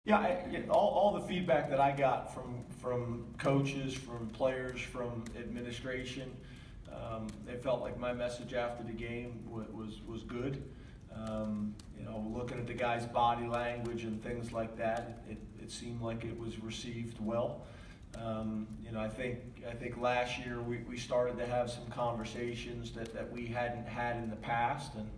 Yeah, all the feedback that I got from coaches, from players, from administration, they felt like my message after the game was good. Looking at the guys' body language and things like that, it seemed like it was received well. I think last year we started to have some conversations that we hadn't had in the past, and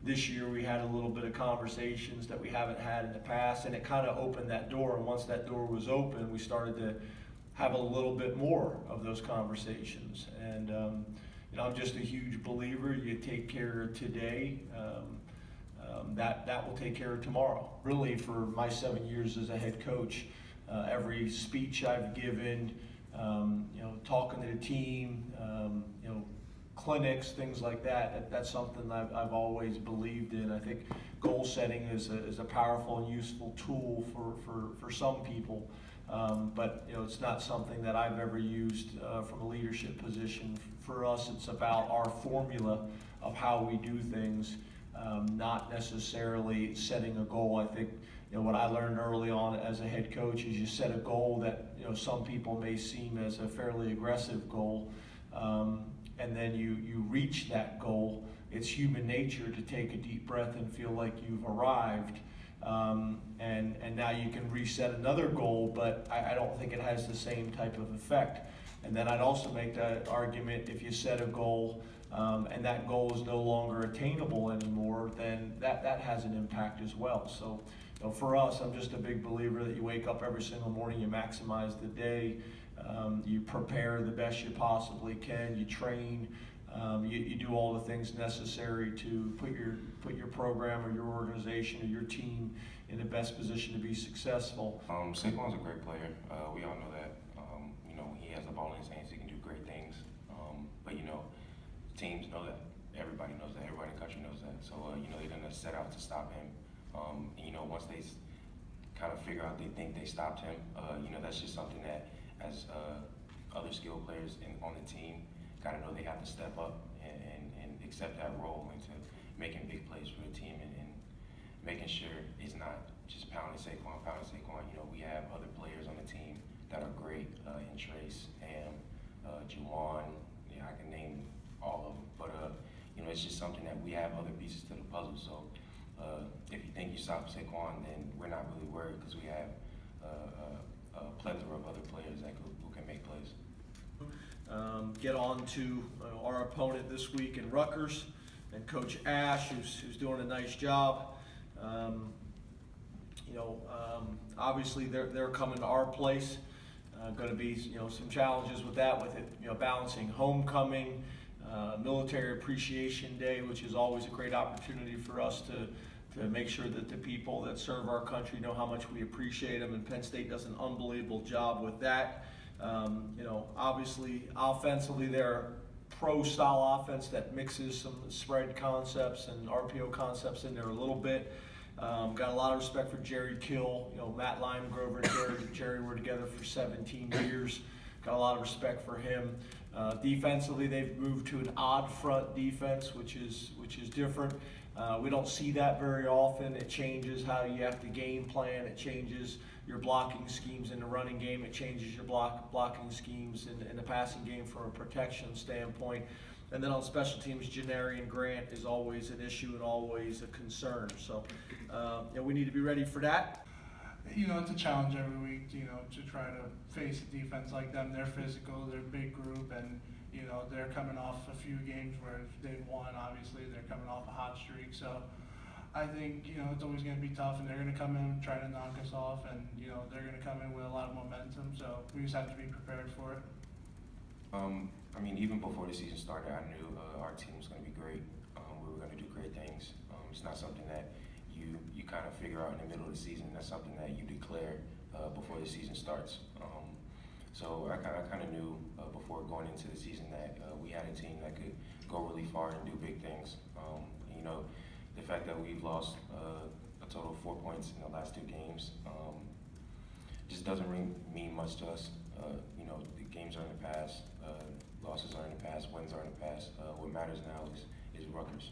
this year we had a little bit of conversations that we haven't had in the past, and it kind of opened that door. And once that door was open, we started to have a little bit more of those conversations. And I'm just a huge believer. You take care of today, that will take care of tomorrow. Really, for my 7 years as a head coach, every speech I've given, talking to the team, clinics, things like that, that's something I've always believed in. I think goal setting is a powerful and useful tool for some people, but it's not something that I've ever used from a leadership position. For us, it's about our formula of how we do things, not necessarily setting a goal. I think what I learned early on as a head coach is you set a goal that some people may seem as a fairly aggressive goal, and then you reach that goal. It's human nature to take a deep breath and feel like you've arrived, and now you can reset another goal, but I don't think it has the same type of effect. And then I'd also make that argument, if you set a goal and that goal is no longer attainable anymore, then that has an impact as well. So for us, I'm just a big believer that you wake up every single morning, you maximize the day, you prepare the best you possibly can, you train, you do all the things necessary to put your program or your organization or your team in the best position to be successful. Saquon's a great player. We all know that. He has the ball in his hands. He can do great things. But teams know that. Everybody knows that. Everybody in the country knows that. So they're gonna set out to stop him. Once they kind of figure out they think they stopped him, that's just something that as other skilled players on the team gotta know they have to step up and accept that role into making big plays for the team and making sure it's not just pounding Saquon. We have other players on the team that are great, in Trace, Ham, Juwan, I can name all of them, but it's just something that we have other pieces to the puzzle. So if you think you stop Saquon, then we're not really worried because we have a plethora of other players who can make plays. Get on to our opponent this week in Rutgers, and Coach Ash, who's doing a nice job. Obviously they're coming to our place. Going to be some challenges with that, with it balancing homecoming, Military Appreciation Day, which is always a great opportunity for us to make sure that the people that serve our country know how much we appreciate them, and Penn State does an unbelievable job with that. Obviously offensively they're pro-style offense that mixes some spread concepts and RPO concepts in there a little bit. Got a lot of respect for Jerry Kill. Matt Limegrover and Jerry were together for 17 years. Got a lot of respect for him. Defensively, they've moved to an odd front defense, which is different. We don't see that very often. It changes how you have to game plan. It changes your blocking schemes in the running game. It changes your blocking schemes in the passing game from a protection standpoint. And then on special teams, Janarian Grant is always an issue and always a concern. So we need to be ready for that. It's a challenge every week, to try to face a defense like them. They're physical, they're a big group, and, they're coming off a few games where they've won, obviously. They're coming off a hot streak. So I think, it's always going to be tough, and they're going to come in and try to knock us off, and, they're going to come in with a lot of momentum. So we just have to be prepared for it. Even before the season started, I knew our team was going to be great. We were going to do great things. It's not something that you kind of figure out in the middle of the season. That's something that you declare before the season starts. So I kind of knew before going into the season that we had a team that could go really far and do big things. The fact that we've lost a total of 4 points in the last 2 games just doesn't mean much to us. The games are in the past, losses are in the past, wins are in the past. What matters now is Rutgers.